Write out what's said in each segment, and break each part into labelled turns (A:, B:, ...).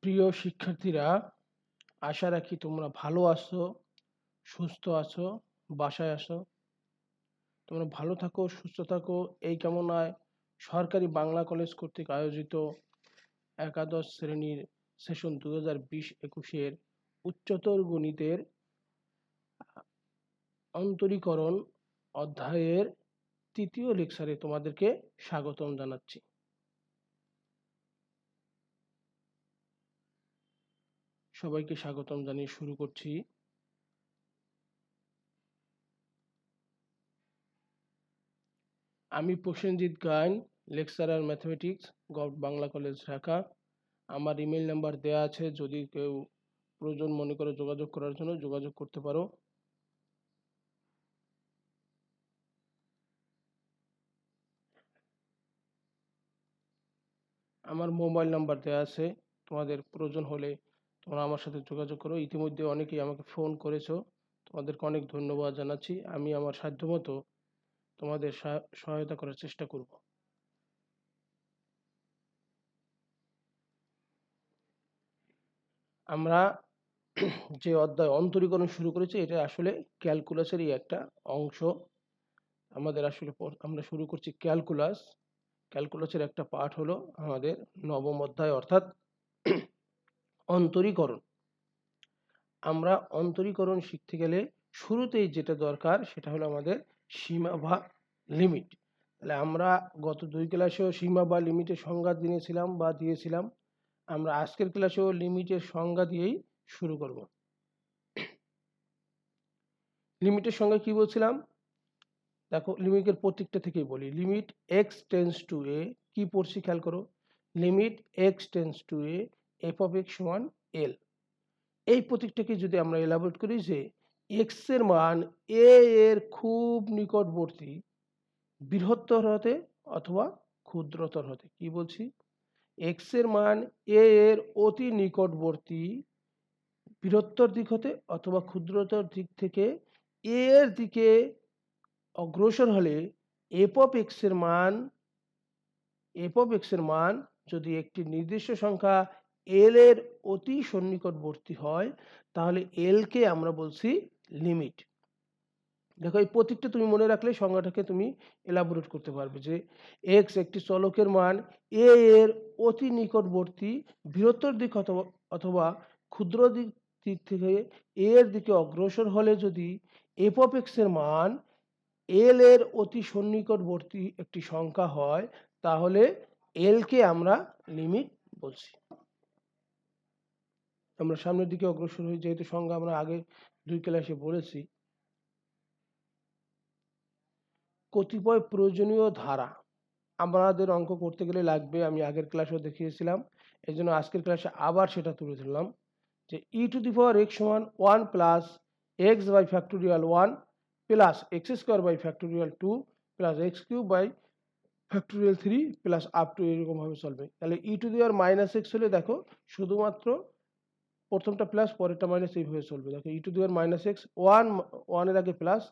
A: প্রিয় শিক্ষার্থীরা, আশা রাখি তোমরা ভালো আছো, সুস্থ আছো, বাসায় আছো। তোমরা ভালো থাকো, সুস্থ থাকো এই কামনায় সরকারি বাংলা কলেজ কর্তৃক আয়োজিত একাদশ শ্রেণীর সেশন 2020-21 উচ্চতর গণিতের অন্তরীকরণ অধ্যায়ের তৃতীয় লেকচারে তোমাদেরকে স্বাগতম জানাচ্ছি। সবাইকে স্বাগতম জানিয়ে শুরু করছি। আমি Prasenjit Gain, lecturer mathematics, government Bangla college Dhaka. আমার ইমেল নাম্বার দেয়া আছে, যদি কেউ প্রয়োজন মনে করে যোগাযোগ করার জন্য যোগাযোগ করতে পারো। আমার মোবাইল নাম্বার দেয়া আছে, তোমাদের প্রয়োজন হলে তোমরা আমার সাথে যোগাযোগ করো। ইতিমধ্যে অনেকেই আমাকে ফোন করেছো, তোমাদেরকে অনেক ধন্যবাদ জানাচ্ছি। আমি আমার সাধ্যমতো তোমাদের সহায়তা করার চেষ্টা করব। আমরা যে অধ্যায় অন্তরীকরণ শুরু করেছি, এটা আসলে ক্যালকুলাসেরই একটা অংশ। আমাদের আসলে আমরা শুরু করছি ক্যালকুলাস। ক্যালকুলাসের একটা পার্ট হলো আমাদের নবম অধ্যায়, অর্থাৎ অন্তরীকরণ। আমরা অন্তরীকরণ শিখতে গেলে শুরুতেই যেটা দরকার সেটা হলো আমাদের সীমা বা লিমিট। তাহলে আমরা গত 2 ক্লাসেও সীমা বা লিমিটের সংজ্ঞা দিয়েছিলাম। আমরা আজকের ক্লাসেও লিমিটের সংজ্ঞা দিয়েই শুরু করব। লিমিটের সংজ্ঞা কি বলছিলাম দেখো, লিমিটের প্রতীকটা থেকেই বলি। Limit x tends to a, কি পড়ছি খেয়াল করো, limit x tends to a f of x সমান l। এই প্রতীকটাকে যদি আমরা এলাবোরেট করি যে x এর মান a এর খুব নিকটবর্তী, বৃহত্তর হতে অথবা ক্ষুদ্রতর হতে। কি বলছি, x এর মান a এর অতি নিকটবর্তী, বৃহত্তর দিক হতে অথবা ক্ষুদ্রতর দিক থেকে a এর দিকে অগ্রসর হলে f of x এর মান যদি একটি নির্দিষ্ট সংখ্যা l এর অতি সন্নিকটবর্তী হয়, তাহলে l কে আমরা বলছি লিমিট। দেখো, এই প্রতীকটা তুমি মনে রাখলে সংজ্ঞাটাকে তুমি এলাবোরেট করতে পারবে যে x একটি চলকের মান a এর অতি নিকটবর্তী, বৃহত্তর দিক অথবা ক্ষুদ্র দিক থেকে a এর দিকে অগ্রসর হলে যদি f of x এর মান l এর অতি সন্নিকটবর্তী একটি সংখ্যা হয়, তাহলে l কে আমরা লিমিট বলছি। আমরা সামনের দিকে অগ্রসর হই, যেহেতু সংজ্ঞা আমরা আগে 2 ক্লাসে বলেছি। কতিপয় প্রয়োজনীয় ধারা আমাদের অঙ্ক করতে গেলে লাগবে, আমি আগের ক্লাসেও দেখিয়েছিলাম, এই জন্য আজকের ক্লাসে আবার সেটা তুলে ধরলাম যে e to the power x সমান 1 plus x by factorial 1 plus x square by factorial 2 plus x cube by factorial 3 plus up to এরকম ভাবে চলবে। তাহলে e to the power minus x হলে দেখো শুধুমাত্র প্রথমটা প্লাস পরেরটা মাইনাস, এইভাবে চলবে। দেখো e to the power minus x, 1 এর আগে plus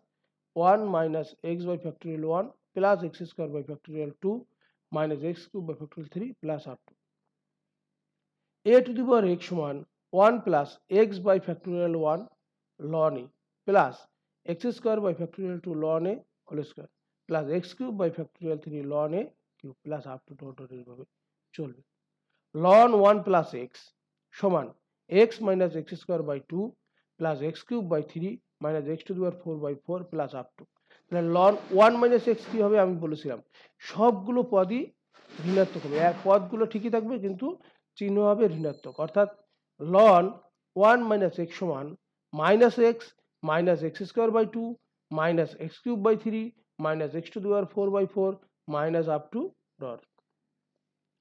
A: 1 minus x by factorial 1 plus x square by factorial 2 minus x cube by factorial 3 plus up to a to the power x সমান 1 plus x by factorial 1 ln a plus x square by factorial 2 ln a whole square plus x cube by factorial 3 ln a cube plus up to dot এইভাবে চলবে। ln 1 plus x সমান x minus x square by 2 plus x cube by 3 minus x to the power 4 by 4 plus up to. তাহলে ln 1 minus x কি হবে আমি বলেছিলাম, সবগুলো পদই ঋণাত্মক হবে। পদগুলো ঠিকই থাকবে কিন্তু চিহ্ন হবে ঋণাত্মক, অর্থাৎ ln 1 মাইনাস এক্স সমান minus x square by 2 minus x cube by 3 minus x to the power 4 by 4 minus up to dot.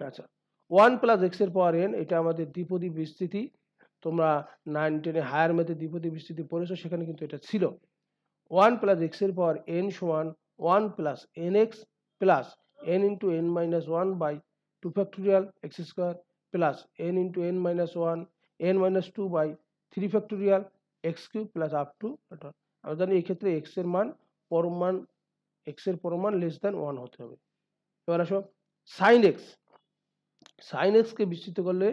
A: আচ্ছা, 1 প্লাস এক্স এর পাওয়ার n, এটা আমাদের দ্বিপদী বিস্তৃতি। তোমরা 9-10 হায়ার ম্যাথে দ্বিপদী বিস্তৃতি পড়েছো, সেখানে কিন্তু এটা ছিল। 1 প্লাস এক্স এর পাওয়ার n সমান 1 plus n x plus n into n minus 1 by 2 factorial x square plus n into n minus 1 n minus 2 by 3 factorial x cube plus up to. আমরা জানি এই ক্ষেত্রে এক্স এর পরমান লেস দ্যান 1 হতে হবে। এবার আসো সাইন এক্স। সাইন এক্স কে বিস্তৃত করলে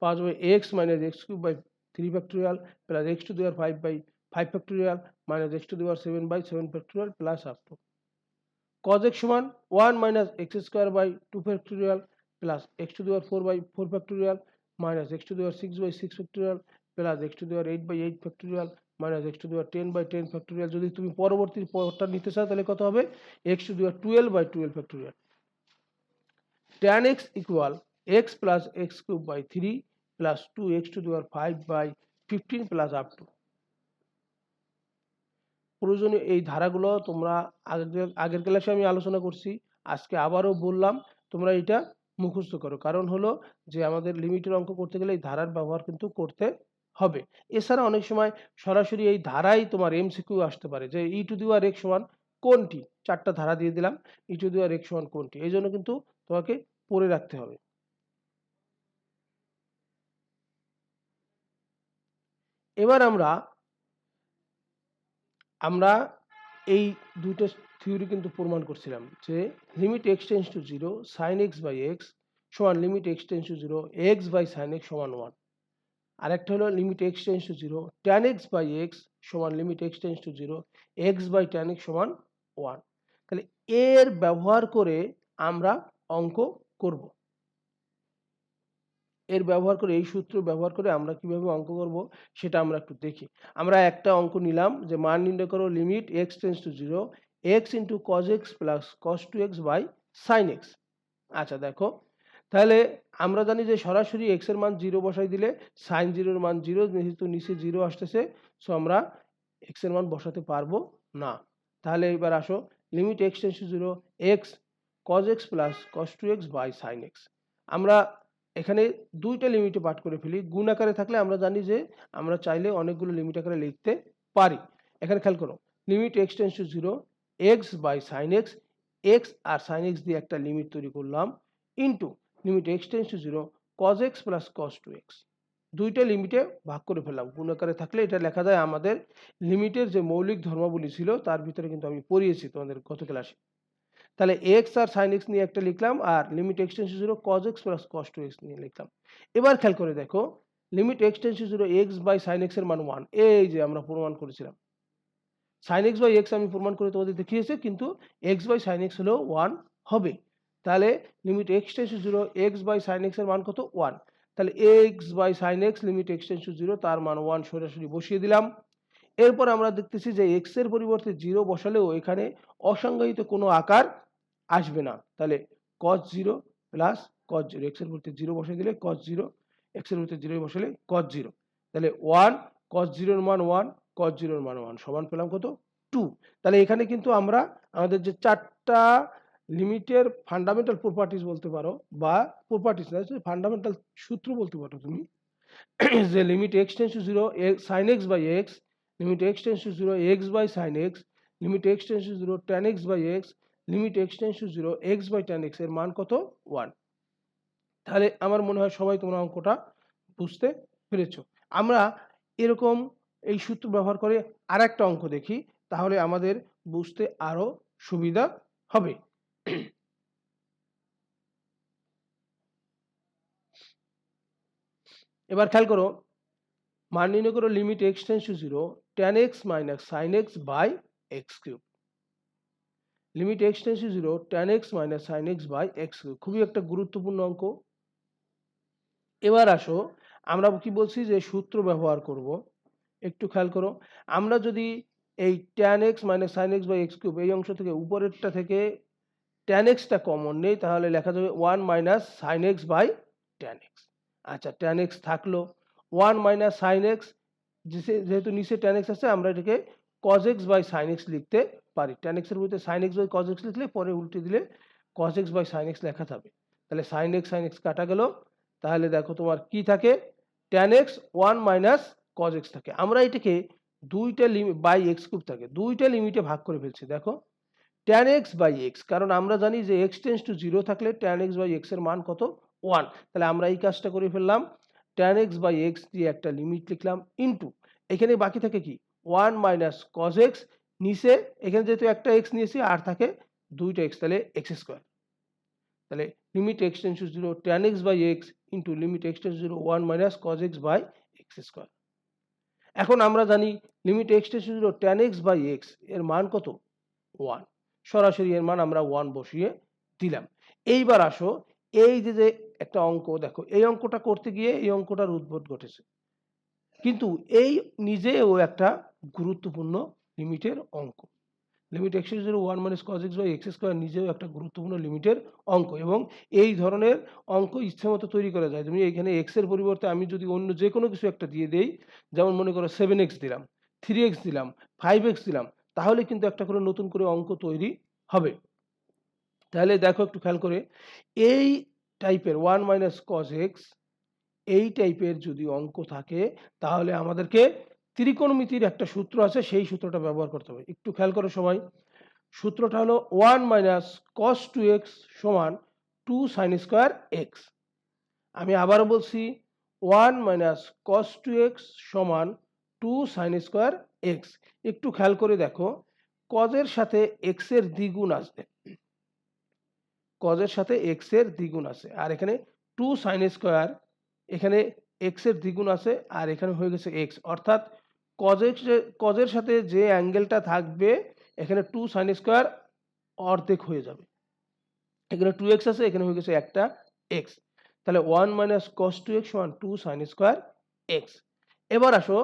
A: পাওয়া যাবে x minus x cube by 3 factorial plus x to the power 5 by 5 factorial minus x to the power 7 by 7 factorial plus up to cos x সমান 1 minus x square by 2 factorial plus x to the power 4 by 4 factorial minus x to the power 6 by 6 factorial plus x to the power 8 by 8 factorial minus x to the power 10 by 10 factorial. যদি তুমি পরবর্তী পদটা নিতে চাও তাহলে কত হবে x to the power 12 by 12 factorial. tan x equal x plus x cube by 3 plus 2x to the power 5 by 15 plus up to. প্রয়োজনীয় এই ধারাগুলো তোমরা আগের ক্লাসে আমি আলোচনা করছি, আজকে আবারও বললাম তোমরা এটা মুখস্থ করো, কারণ হলো যে আমাদের লিমিটের অঙ্ক করতে গেলে এই ধারার ব্যবহার কিন্তু করতে হবে। এছাড়া অনেক সময় সরাসরি এই ধারাই তোমার এমসিকিউ আসতে পারে যে ই টু দি পাওয়ার এক্স সমান কোনটি, চারটা ধারা দিয়ে দিলাম ই টু দি পাওয়ার এক্স সমান কোনটি, এই জন্য কিন্তু তোমাকে পড়ে রাখতে হবে। এবার আমরা এই দুইটা থিওরি কিন্তু প্রমাণ করছিলাম যে limit x tends to 0 sine x by x সমান limit x tends to 0 x by sine x সমান 1। আরেকটা হলো limit x tends to 0 tan x by x সমান limit x tends to 0 x by tan x সমান 1। তাহলে এর ব্যবহার করে আমরা অঙ্ক করব। এর ব্যবহার করে এই সূত্র ব্যবহার করে আমরা কিভাবে অঙ্ক করব সেটা আমরা একটু দেখি। আমরা একটা অঙ্ক নিলাম যে মান নির্ণয় করো limit x tends to 0 x into cos x plus cos 2x by sine x. আচ্ছা দেখো, তাহলে আমরা জানি যে সরাসরি এক্স এর মান 0 বসাই দিলে সাইন 0 এর মান 0, যেহেতু নিচে 0 আসতেছে সো আমরা এক্স এর মান বসাতে পারবো না। তাহলে এবার আসো limit x tends to 0 x cos x plus cos 2x by sine x. আমরা এখানে দুইটা লিমিটে পাঠ করে ফেলি, গুণ আকারে থাকলে আমরা জানি যে আমরা চাইলে অনেকগুলো লিমিট আকারে লিখতে পারি। এখানে খেয়াল করো limit x tends to 0 x by sine x, x আর সাইন এক্স দিয়ে একটা লিমিট তৈরি করলাম into limit x tends to 0 cos x plus cos 2x। দুইটা লিমিটে ভাগ করে ফেললাম, গুণ আকারে থাকলে এটা লেখা যায় আমাদের লিমিটের যে মৌলিক ধর্মাবলী ছিল তার ভিতরে কিন্তু আমি পড়িয়েছি তোমাদের গত ক্লাসে। তাহলে এক্স আর সাইন এক্স নিয়ে একটা লিখলাম আর limit x tends to 0 cos x plus cos 2x নিয়ে লিখলাম। এবার খেয়াল করে দেখো limit x tends to 0 x by sine x এর মান 1, এই যে আমরা প্রমাণ করেছিলাম সাইন এক্স বাই এক্স আমি প্রমাণ করে তোমাদের দেখিয়েছি, কিন্তু এক্স বাই সাইন এক্স হলেও 1 হবে। তাহলে limit x tends to 0 x by sine x এর মান কত 1। তাহলে x by sine x limit x tends to 0 তার মান 1 সরাসরি বসিয়ে দিলাম। এরপর আমরা দেখতেছি যে এক্স এর পরিবর্তে 0 বসালেও এখানে অসংজ্ঞায়িত কোনো আকার আসবে না। তাহলে cos 0 প্লাস cos 0, এক্স এর পরিবর্তে 0 বসাই দিলে cos 0, এক্স এর পরিবর্তে 0 বসালে cos 0। তাহলে 1 cos 0 এর মান 1 cos 0 এর মান 1 সমান পেলাম কত 2। তাহলে এখানে কিন্তু আমরা আমাদের যে চারটা লিমিটের ফান্ডামেন্টাল প্রপার্টিজ বলতে পারো, বা প্রপার্টিজ না, ফান্ডামেন্টাল সূত্র বলতে পারো তুমি, যে limit x tends to 0 sin x by x, limit x tends to 0 x by sine x, limit x tends to 0 tan x by x, limit x tends to 0 x by tan x এর মান কত 1। তাহলে আমার মনে হয় সবাই তোমরা অঙ্কটা বুঝতে পেরেছো। আমরা এরকম এই সূত্র ব্যবহার করে আরেকটা অঙ্ক দেখি, তাহলে আমাদের বুঝতে আরো সুবিধা হবে। এবার খেয়াল করো মান নির্ণয় করো limit x tends to 0 tan x minus sine x by x cube. Limit x tends to 0 tan x minus sine x by x cube, খুবই একটা গুরুত্বপূর্ণ অঙ্ক। এবার আসো আমরা কি বলছি যে সূত্র ব্যবহার করব, একটু খেয়াল করো আমরা যদি এই tan x minus sine x by x cube এই অংশ থেকে উপরেরটা থেকে tan x টা কমন নেই, তাহলে লেখা যাবে 1 minus sine x by tan x। আচ্ছা tan x থাকলো 1 মাইনাস সাইন এক্স, যেহেতু নিচে tan x আছে আমরা এটাকে cos x by sin x লিখতে পারি। tan x এর বলতে sin x by cos x লিখলে পরে উল্টে দিলে cos x by sin x লেখা যাবে। তাহলে sin x কাটা গেল, তাহলে দেখো তোমার কি থাকে tan x 1 minus cos x থাকে। আমরা এটাকে দুইটা বাই x কিউব থাকে দুইটা লিমিটে ভাগ করে ফেলছি। দেখো tan x বাই x, কারণ আমরা জানি যে x টেন্স টু 0 থাকলে tan x বাই x এর মান কত 1। তাহলে আমরা এই কাজটা করে ফেললাম, tan x বাই x দিয়ে একটা লিমিট লিখলাম ইনটু এখানে বাকি থাকে কি 1 মাইনাস cos x, নিচে এখানে যেহেতু একটা x নিয়েছি আর থাকে দুইটা x, তাহলে x স্কয়ার। তাহলে limit x tends to 0 tan x by x into limit x tends to 0 1 minus cos x by x square. এখন আমরা জানি limit x tends to 0 tan x by x এর মান কত? 1। সরাসরি এর মান আমরা 1 বসিয়ে দিলাম। এইবার আসো এই যে একটা অঙ্ক দেখো, এই অঙ্কটা করতে গিয়ে এই অঙ্কটার উদ্ভব ঘটেছে, কিন্তু এই নিজেও একটা গুরুত্বপূর্ণ লিমিটের অঙ্ক। Limit x to 0 1 minus cos x by x square নিজেও একটা গুরুত্বপূর্ণ লিমিটের অঙ্ক, এবং এই ধরনের অঙ্ক ইচ্ছামতো তৈরি করা যায়। তুমি এখানে x এর পরিবর্তে আমি যদি অন্য যে কোনো কিছু একটা দিয়ে দেই, যেমন মনে করো 7x দিলাম, 3x দিলাম, 5x দিলাম, তাহলে কিন্তু একটা করে নতুন করে অঙ্ক তৈরি হবে। তাহলে দেখো একটু খেয়াল করে, এই টাইপের 1 মাইনাস cos x এই টাইপের যদি অঙ্ক থাকে তাহলে আমাদেরকে ত্রিকোণমিতির একটা সূত্র আছে, সেই সূত্রটা ব্যবহার করতে হবে। একটু খেয়াল করো সবাই, সূত্রটা হলো 1 মাইনাস cos 2x সমান 2 sin স্কয়ার x। আমি আবারও বলছি 1 মাইনাস cos 2x সমান 2 sin স্কয়ার x। একটু খেয়াল করে দেখো, cos এর সাথে x এর দ্বিগুণ আসবে, cos এর সাথে x এর দ্বিগুণ আছে, আর এখানে 2 sin স্কয়ার, এখানে x এর দ্বিগুণ আছে আর এখানে হয়ে গেছে x, অর্থাৎ cos এর সাথে যে অ্যাঙ্গেলটা থাকবে এখানে 2 sin স্কয়ার অর্ধেক হয়ে যাবে। এখানে 2x আছে, এখানে হয়ে গেছে একটা x। তাহলে 1 মাইনাস cos 2x সমান 2 sin স্কয়ার x। এবার আসো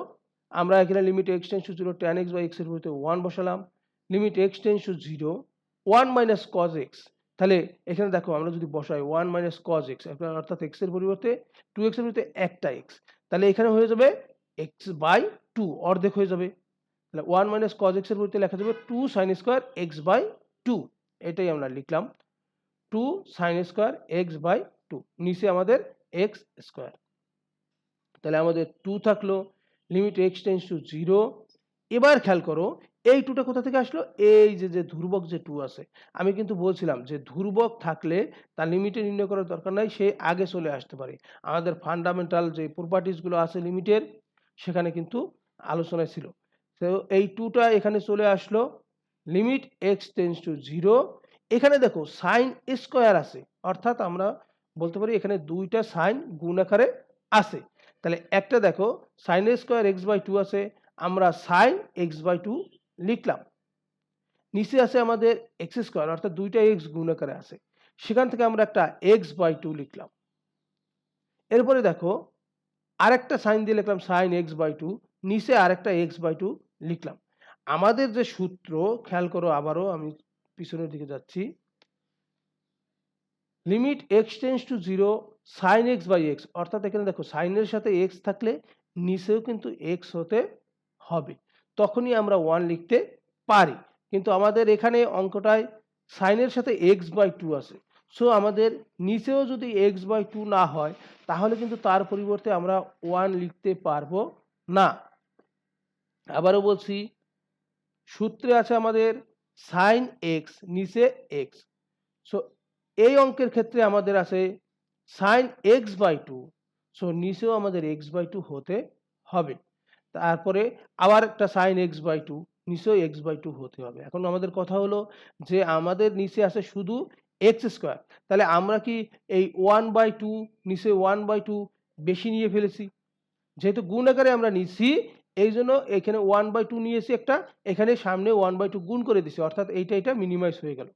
A: আমরা এখানে limit x tends to 0 tan x by x এর পরিবর্তে 1 বসালাম, limit x tends to 0 1 minus cos x। তাহলে এখানে দেখো আমরা যদি বসাই 1 মাইনাস cos x, অর্থাৎ x এর পরিবর্তে 2x এর পরিবর্তে একটা x, তাহলে এখানে হয়ে যাবে x বাই 2, অর্ধেক হয়ে যাবে। তাহলে 1 মাইনাস cos x এর পরিবর্তে লেখা যাবে 2 sin স্কয়ার x বাই 2, এটাই আমরা লিখলাম 2 sin স্কয়ার x বাই 2, নিচে আমাদের x স্কয়ার। তাহলে আমাদের 2 থাকলো, লিমিট x টেন্ডস টু 0। এবার খেয়াল করো এই 2টা কোথা থেকে আসলো? এই যে ধ্রুবক যে 2 আছে, আমি কিন্তু বলছিলাম যে ধ্রুবক থাকলে তার লিমিটে নির্ণয় করার দরকার নাই, সে আগে চলে আসতে পারে। আমাদের ফান্ডামেন্টাল যে প্রপার্টিজ গুলো আছে লিমিটের, সেখানে কিন্তু আলোচনায় ছিল। তো এই 2টা এখানে চলে আসলো, লিমিট x টেন্ডস টু 0। এখানে দেখো সাইন স্কয়ার আছে, অর্থাৎ আমরা বলতে পারি এখানে দুইটা সাইন গুণ আকারে আছে। তাহলে একটা দেখো সাইন স্কয়ার x বাই 2 আছে, আমরা সাইন x বাই 2 লিখলাম। নিচে আছে আমাদের x স্কয়ার, অর্থাৎ দুইটা x গুণ আকারে আছে, সেখান থেকে আমরা একটা x বাই 2 লিখলাম। এরপরে দেখো আরেকটা সাইন দিয়ে লিখলাম সাইন x বাই 2, নিচে আরেকটা x বাই 2 লিখলাম। আমাদের যে সূত্র, খেয়াল করো আবারও আমি পিছনের দিকে যাচ্ছি, limit x tends to 0 sin x by x, অর্থাৎ এখানে দেখো সাইনের সাথে x থাকলে নিচেও কিন্তু x হতে হবে, তখনই আমরা 1 লিখতে পারি। কিন্তু আমাদের এখানে অঙ্কটায় সাইনের সাথে x বাই 2 আছে, সো আমাদের নিচেও যদি x বাই 2 না হয় তাহলে কিন্তু তার পরিবর্তে আমরা 1 লিখতে পারবো না। আবারও বলছি, সূত্রে আছে আমাদের সাইন x, নিচে x, সো এই অঙ্কের ক্ষেত্রে আমাদের আছে সাইন x বাই 2, সো নিচেও আমাদের x বাই 2 হতে হবে। তারপরে আবার একটা সাইন x বাই 2, নিচেও x বাই 2 হতে হবে। এখন আমাদের কথা হলো যে আমাদের নিচে আছে শুধু x স্কয়ার, তাহলে আমরা কি এই 1 বাই 2 নিচে 1 বাই 2 বেশি নিয়ে ফেলেছি? যেহেতু গুণ আকারে আমরা নিচ্ছি, এই জন্য এখানে 1 বাই 2 নিয়েছি একটা, এখানে সামনে 1 বাই 2 গুণ করে দিছি, অর্থাৎ এটা মিনিমাইজ হয়ে গেল।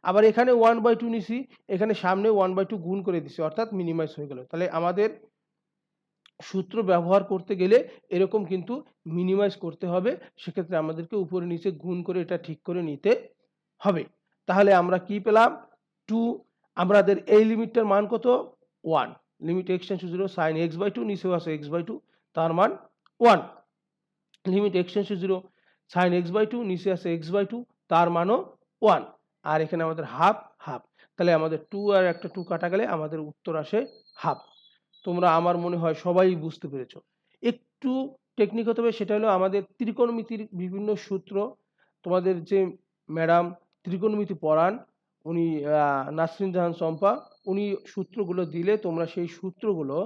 A: আবার এখানে 1 বাই 2 নিছি, এখানে সামনে 1 বাই 2 গুণ করে দিছি, অর্থাৎ মিনিমাইজ হয়ে গেল। তাহলে আমাদের সূত্র ব্যবহার করতে গেলে এরকম কিন্তু মিনিমাইজ করতে হবে, সেক্ষেত্রে আমাদেরকে উপরে নিচে গুণ করে এটা ঠিক করে নিতে হবে। তাহলে আমরা কি পেলাম? 2। আমাদের এই লিমিটটার মান কত? 1। Limit x tends to 0 sin x by 2, নিচেও আছে x বাই 2, তার মান 1। Limit x tends to 0 sin x by 2, নিচে আছে x বাই 2, তার মানও 1। আর এখানে আমাদের হাফ হাফ, তাহলে আমাদের 2 আর একটা 2 কাটা গেলে আমাদের উত্তর আসে হাফ। তোমরা আমার মনে হয় সবাই বুঝতে পেরেছো। একটু টেকনিক হতে হবে, সেটা হলো আমাদের ত্রিকোণমিতির বিভিন্ন সূত্র, তোমাদের যে ম্যাডাম ত্রিকোণমিতি পড়ান উনি নাসরিন জাহান চম্পা, উনি সূত্রগুলো দিলে তোমরা সেই সূত্রগুলো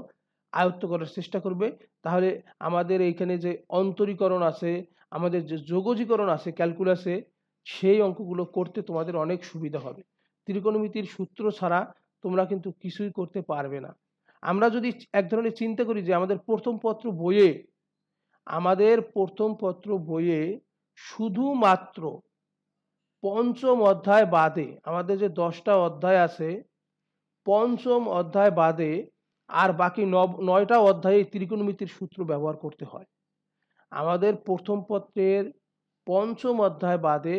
A: আয়ত্ত করার চেষ্টা করবে। তাহলে আমাদের এইখানে যে অন্তরীকরণ আছে, আমাদের যে যোগজীকরণ আছে ক্যালকুলাসে, সেই অঙ্কগুলো করতে তোমাদের অনেক সুবিধা হবে। ত্রিকোণমিতির সূত্র ছাড়া তোমরা কিন্তু কিছুই করতে পারবে না। আমরা যদি এক ধরনের চিন্তা করি যে আমাদের প্রথম পত্র বইয়ে শুধুমাত্র পঞ্চম অধ্যায় বাদে আমাদের যে 10টা অধ্যায় আছে, পঞ্চম অধ্যায় বাদে আর বাকি 9টা অধ্যায়ে ত্রিকোণমিতির সূত্র ব্যবহার করতে হয়। আমাদের প্রথম পত্রের পঞ্চম অধ্যায় বাদে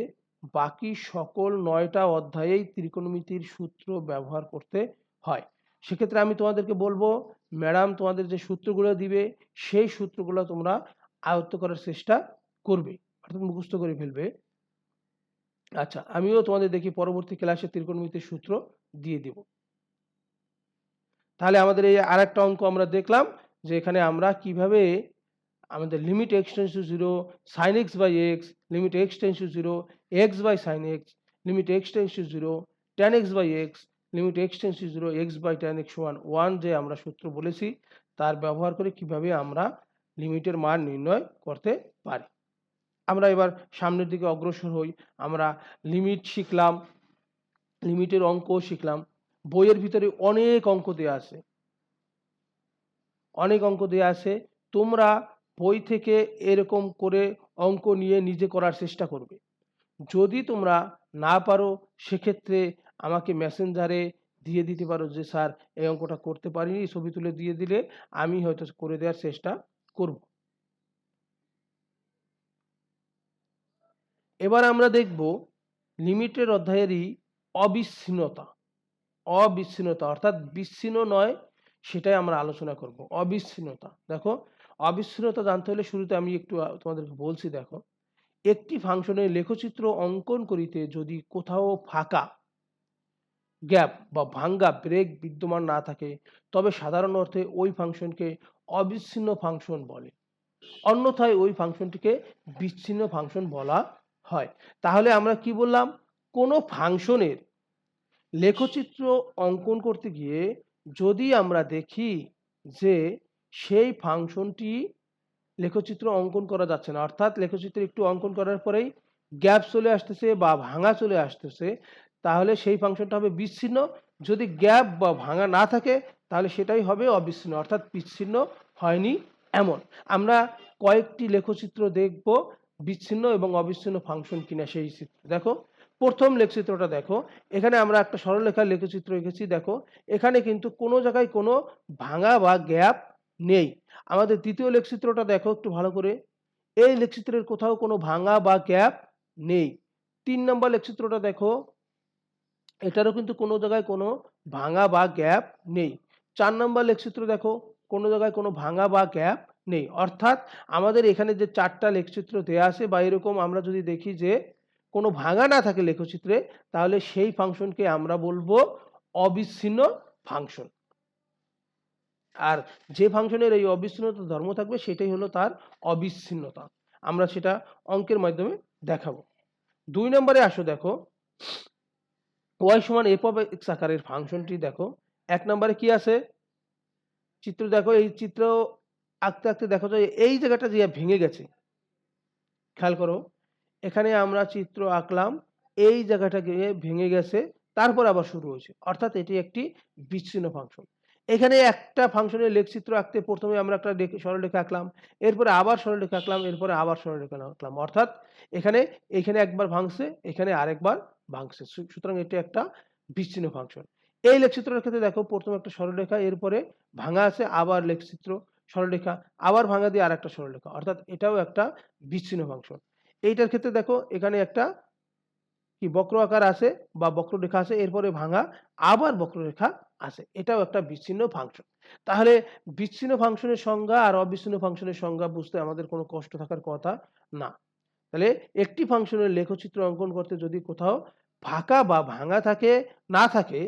A: বাকি সকল 9টা অধ্যায়েই ত্রিকোণমিতির সূত্র ব্যবহার করতে হয়। সেক্ষেত্রে আমি তোমাদেরকে বলবো, ম্যাডাম তোমাদের যে সূত্রগুলো দিবে সেই সূত্রগুলো তোমরা আয়ত্ত করার চেষ্টা করবে, অর্থাৎ মুখস্থ করে ফেলবে। আচ্ছা, আমিও তোমাদের দেখি পরবর্তী ক্লাসে ত্রিকোণমিতির সূত্র দিয়ে দেব। তাহলে আমাদের এই আরেকটা অঙ্ক আমরা দেখলাম যে এখানে আমরা কিভাবে আমাদের limit x tends to 0 sin x by x, limit x tends to 0 x by sin x, limit x tends to 0 tan x by x, limit x tends to 0 x by tan x সমান 1 যে আমরা সূত্র বলেছি তার ব্যবহার করে কিভাবে আমরা লিমিটের মান নির্ণয় করতে পারি। আমরা এবার সামনের দিকে অগ্রসর হই। আমরা লিমিট শিখলাম, লিমিটের অঙ্ক শিখলাম। বইয়ের ভিতরে অনেক অঙ্ক দেওয়া আছে, অনেক অঙ্ক দেওয়া আছে। তোমরা বই থেকে এরকম করে অঙ্ক নিয়ে নিজে করার চেষ্টা করবে। যদি তোমরা না পারো সেক্ষেত্রে আমাকে মেসেঞ্জারে দিয়ে দিতে পারো যে স্যার এই অঙ্কটা করতে পারিনি, ছবি তুলে দিয়ে দিলে আমি হয়তো করে দেওয়ার চেষ্টা করব। এবার আমরা দেখব লিমিটের অধ্যায়েরই অবিচ্ছিন্নতা। অবিচ্ছিন্নতা অর্থাৎ বিচ্ছিন্ন নয়, সেটাই আমরা আলোচনা করব। অবিচ্ছিন্নতা, দেখো অবিচ্ছিন্নতা জানতে হলে শুরুতে আমি একটু তোমাদেরকে বলছি। দেখো, একটি ফাংশনের লেখচিত্র অঙ্কন করিতে যদি কোথাও ফাঁকা গ্যাপ বা ভাঙ্গা ব্রেক বিদ্যমান না থাকে তবে সাধারণ অর্থে ওই ফাংশনকে অবিচ্ছিন্ন ফাংশন বলে, অন্যথায় ওই ফাংশনটিকে বিচ্ছিন্ন ফাংশন বলা হয়। তাহলে আমরা কি বললাম, কোনো ফাংশনের লেখচিত্র অঙ্কন করতে গিয়ে যদি আমরা দেখি যে সেই ফাংশনটি লেখচিত্র অঙ্কন করা যাচ্ছে না, অর্থাৎ লেখচিত্র একটু অঙ্কন করার পরেই গ্যাপ চলে আসতেছে বা ভাঙা চলে আসতেছে, তাহলে সেই ফাংশনটা হবে বিচ্ছিন্ন। যদি গ্যাপ বা ভাঙা না থাকে তাহলে সেটাই হবে অবিচ্ছিন্ন, অর্থাৎ বিচ্ছিন্ন হয়নি এমন। আমরা কয়েকটি লেখচিত্র দেখব বিচ্ছিন্ন এবং অবিচ্ছিন্ন ফাংশন কিনা সেই চিত্র। দেখো, প্রথম লেখচিত্রটা দেখো, এখানে আমরা একটা সরলরেখার লেখচিত্র এঁকেছি। দেখো, এখানে কিন্তু কোনো জায়গায় কোনো ভাঙা বা গ্যাপ নেই। আমাদের দ্বিতীয় লেখচিত্রটা দেখো একটু ভালো করে, এই লেখচিত্রের কোথাও কোনো ভাঙা বা গ্যাপ নেই। 3 নম্বর লেখচিত্রটা দেখো, এটারও কিন্তু কোনো জায়গায় কোনো ভাঙা বা গ্যাপ নেই। 4 নম্বর লেখচিত্র দেখো, কোনো জায়গায় কোনো ভাঙা বা গ্যাপ নেই। অর্থাৎ আমাদের এখানে যে 4টা লেখচিত্র দেয়া আছে বা এরকম আমরা যদি দেখি যে কোনো ভাঙা না থাকে লেখচিত্রে, তাহলে সেই ফাংশনকে আমরা বলবো অবিচ্ছিন্ন ফাংশন। আর যে ফাংশনের এই অবিচ্ছিন্নতা ধর্ম থাকবে সেটাই হলো তার অবিচ্ছিন্নতা। আমরা সেটা অঙ্কের মাধ্যমে দেখাবো। 2 নম্বরে আসো, দেখো y সমান f of x আকারের ফাংশনটি দেখো। 1 নম্বরে কি আছে চিত্র, দেখো এই চিত্র আঁকতে আঁকতে দেখো যে এই জায়গাটা যে ভেঙে গেছে, খেয়াল করো এখানে আমরা চিত্র আঁকলাম, এই জায়গাটা গিয়ে ভেঙে গেছে, তারপর আবার শুরু হয়েছে, অর্থাৎ এটি একটি বিচ্ছিন্ন ফাংশন। এখানে একটা ফাংশনের লেখচিত্র আঁকতে প্রথমে আমরা একটা সরলরেখা আঁকলাম, এরপরে আবার সরলরেখা আঁকলাম, এরপরে আবার সরলরেখা আঁকলাম, অর্থাৎ এখানে একবার ভাঙছে, এখানে আরেকবার ভাঙছে, সুতরাং এটি একটা বিচ্ছিন্ন ফাংশন। এই লেখচিত্রের ক্ষেত্রে দেখো প্রথমে একটা সরলরেখা, এরপরে ভাঙা আছে, আবার লেখচিত্র সরলরেখা, আবার ভাঙা দিয়ে আরেকটা সরলরেখা, অর্থাৎ এটাও একটা বিচ্ছিন্ন ফাংশন। এইটার ক্ষেত্রে দেখো এখানে একটা কি বক্র আকার আছে বা বক্ররেখা আছে, এরপরে ভাঙা, আবার বক্ররেখা আছে, এটাও একটা বিচ্ছিন্ন ফাংশন। তাহলে বিচ্ছিন্ন ফাংশনের সংজ্ঞা আর অবিচ্ছিন্ন ফাংশনের সংজ্ঞা বুঝতে আমাদের কোনো কষ্ট থাকার কথা না। তাহলে একটি ফাংশনের লেখচিত্র অঙ্কন করতে যদি কোথাও ফাঁকা বা ভাঙা থাকে না থাকে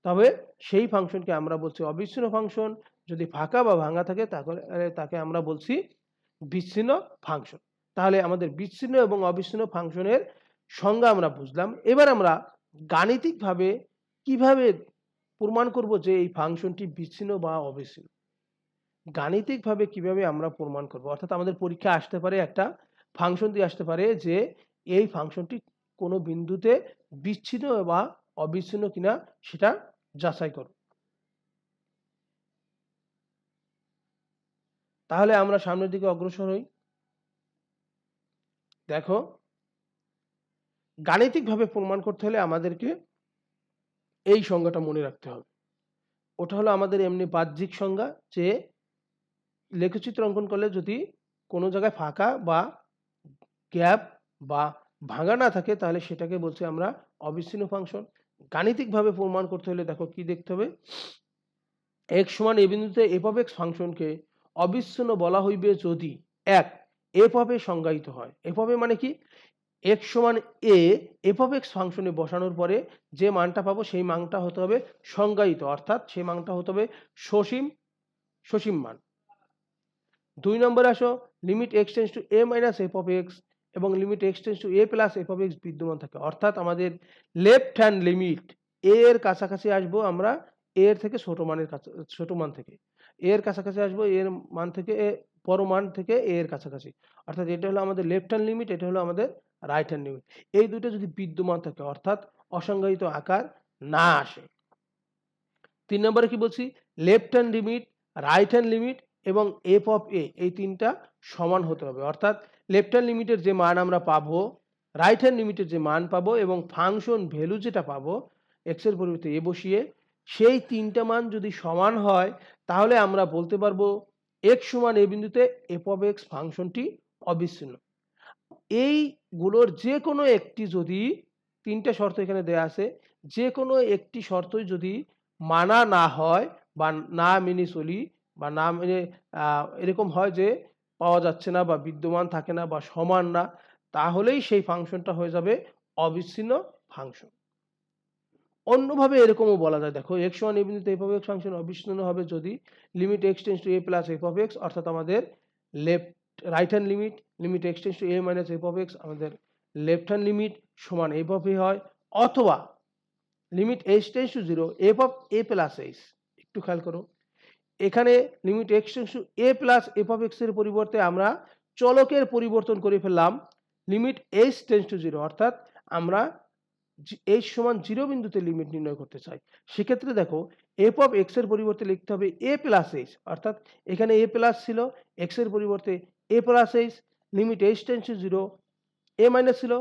A: তবে সেই ফাংশনকে আমরা বলছি অবিচ্ছিন্ন ফাংশন। যদি ফাঁকা বা ভাঙা থাকে তাহলে তাকে আমরা বলছি বিচ্ছিন্ন ফাংশন। তাহলে আমাদের বিচ্ছিন্ন এবং অবিচ্ছিন্ন ফাংশনের সংজ্ঞা আমরা বুঝলাম। এবার আমরা গাণিতিকভাবে কিভাবে প্রমাণ করব যে এই ফাংশনটি বিচ্ছিন্ন বা অবিচ্ছিন্ন। গাণিতিকভাবে কিভাবে আমরা প্রমাণ করব, অর্থাৎ আমাদের পরীক্ষা আসতে পারে একটা ফাংশন দিয়ে আসতে পারে যে এই ফাংশনটি কোনো বিন্দুতে বিচ্ছিন্ন বা অবিচ্ছিন্ন কিনা সেটা যাচাই করো। তাহলে আমরা সামনের দিকে অগ্রসর হই। দেখো, গাণিতিকভাবে প্রমাণ করতে হলে আমাদেরকে এই সংজ্ঞাটা মনে রাখতে হবে। ওটা হলো আমাদের এমনি বাহ্যিক সংজ্ঞা, যে লেখচিত্র অঙ্কন করলে যদি কোনো জায়গায় ফাঁকা বা গ্যাপ বা ভাঙা না থাকে তাহলে সেটাকে বলছি আমরা অবিচ্ছিন্ন ফাংশন। গাণিতিকভাবে প্রমাণ করতে হলে দেখো কি দেখতে হবে, x সমান a বিন্দুতে f of x ফাংশনকে অবিচ্ছিন্ন বলা হইবে যদি এক f of a সংজ্ঞায়িত হয়। f of a মানে কি, x সমান a f of x ফাংশনে বসানোর পরে যে মানটা পাবো সেই মানটা হতে হবে সংজ্ঞায়িত, অর্থাৎ সেই মানটা হতে হবে সসীম মান। 2 নম্বরে আসো, limit x tends two a minus f of x এবং limit x tends two a plus f of x বিদ্যমান থাকে, অর্থাৎ আমাদের লেফট হ্যান্ড লিমিট a এর কাছাকাছি আসবো আমরা a এর থেকে ছোট মান থেকে a এর কাছাকাছি আসবো, a এর মান থেকে বড় মান থেকে a এর কাছাকাছি, অর্থাৎ এটা হলো আমাদের লেফট হ্যান্ড লিমিট, এটা হলো আমাদের রাইট হ্যান্ড লিমিট। এই দুটো যদি বিদ্যমান থাকে অর্থাৎ অসংজ্ঞায়িত আকার না আসে। 3 নম্বরে কি বলছি, left hand limit, right hand limit এবং f of a এই তিনটা সমান হতে হবে, অর্থাৎ লেফট হ্যান্ড লিমিটের যে মান আমরা পাবো, রাইট হ্যান্ড লিমিটের যে মান পাবো এবং ফাংশন ভ্যালু যেটা পাবো x এর পরিবর্তে a বসিয়ে, সেই তিনটা মান যদি সমান হয় তাহলে আমরা বলতে পারবো x সমান a বিন্দুতে f of x ফাংশনটি অবিচ্ছিন্ন। এইগুলোর যে কোনো একটি যদি, তিনটা শর্ত এখানে দেয়া আছে, যে কোনো একটি শর্তই যদি মানা না হয় বা না মেনে চলি বা না মেনে এরকম হয় যে পাওয়া যাচ্ছে না বা বিদ্যমান থাকে না বা সমান না, তাহলেই সেই ফাংশনটা হয়ে যাবে অবিচ্ছিন্ন ফাংশন। অন্যভাবে এরকমও বলা যায়, দেখো x সমান a বিন্দুতে f of x ফাংশন অবিচ্ছিন্ন হবে যদি limit x tends two a plus f of x, অর্থাৎ আমাদের right hand limit limit x tends two a minus f of x আমাদের লেফট হ্যান্ড লিমিট সমান f of a হয়, অথবা limit h tends to 0 f of a plus h। একটু খেয়াল করো, এখানে limit x tends two a plus f of x এর পরিবর্তে আমরা চলকের পরিবর্তন করে ফেললাম লিমিট h টেন্ডস টু 0, অর্থাৎ আমরা h সমান 0 বিন্দুতে লিমিট নির্ণয় করতে চাই। সেক্ষেত্রে দেখো f of x এর পরিবর্তে লিখতে হবে a প্লাস h, অর্থাৎ এখানে a প্লাস ছিল, x এর পরিবর্তে a plus h, limit h tends to 0 a minus ছিল,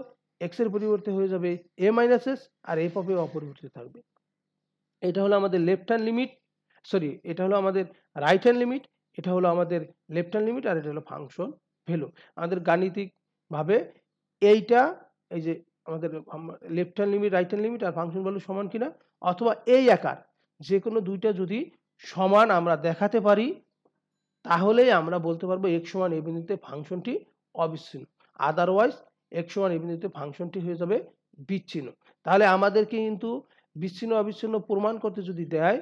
A: x এর পরিবর্তে হয়ে যাবে a মাইনাস h আর f of a অপরিবর্তিত থাকবে। এটা হলো আমাদের লেফট হ্যান্ড লিমিট, সরি এটা হলো আমাদের রাইট হ্যান্ড লিমিট, এটা হলো আমাদের লেফট হ্যান্ড লিমিট, আর এটা হলো ফাংশন ভ্যালু। আমাদের গাণিতিক ভাবে এইটা, এই যে আমাদের left hand limit, right hand limit আর ফাংশন ভ্যালু সমান কিনা, অথবা এই আকার যে কোনো দুইটা যদি সমান আমরা দেখাতে পারি তাহলেই আমরা বলতে পারবো x সমান a বিন্দুতে ফাংশনটি অবিচ্ছিন্ন, আদারওয়াইজ x সমান a বিন্দুতে ফাংশনটি হয়ে যাবে বিচ্ছিন্ন। তাহলে আমাদেরকে কিন্তু বিচ্ছিন্ন অবিচ্ছিন্ন প্রমাণ করতে যদি দেয়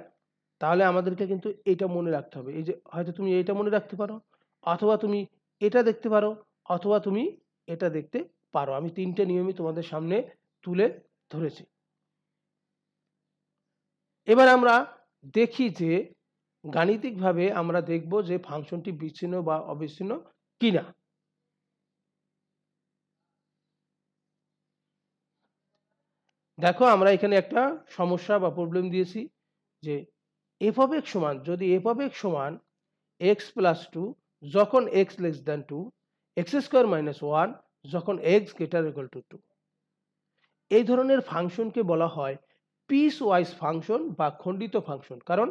A: তাহলে আমাদেরকে কিন্তু এটা মনে রাখতে হবে, এই যে হয়তো তুমি এটা মনে রাখতে পারো, অথবা তুমি এটা দেখতে পারো, অথবা তুমি এটা দেখতে পারো। আমি তিনটে নিয়মই তোমাদের সামনে তুলে ধরেছি। এবার আমরা দেখি যে গাণিতিকভাবে আমরা দেখব যে ফাংশনটি বিচ্ছিন্ন বা অবিচ্ছিন্ন কিনা। দেখো আমরা এখানে একটা সমস্যা বা প্রবলেম দিয়েছি যে f of x সমান, যদি f of x সমান x প্লাস 2 যখন x less than 2, x square minus 1 যখন x গ্রেটার ইকুয়াল টু 2, এই ধরনের ফাংশনকে বলা হয় পিস ওয়াইজ ফাংশন বা খণ্ডিত ফাংশন। কারণ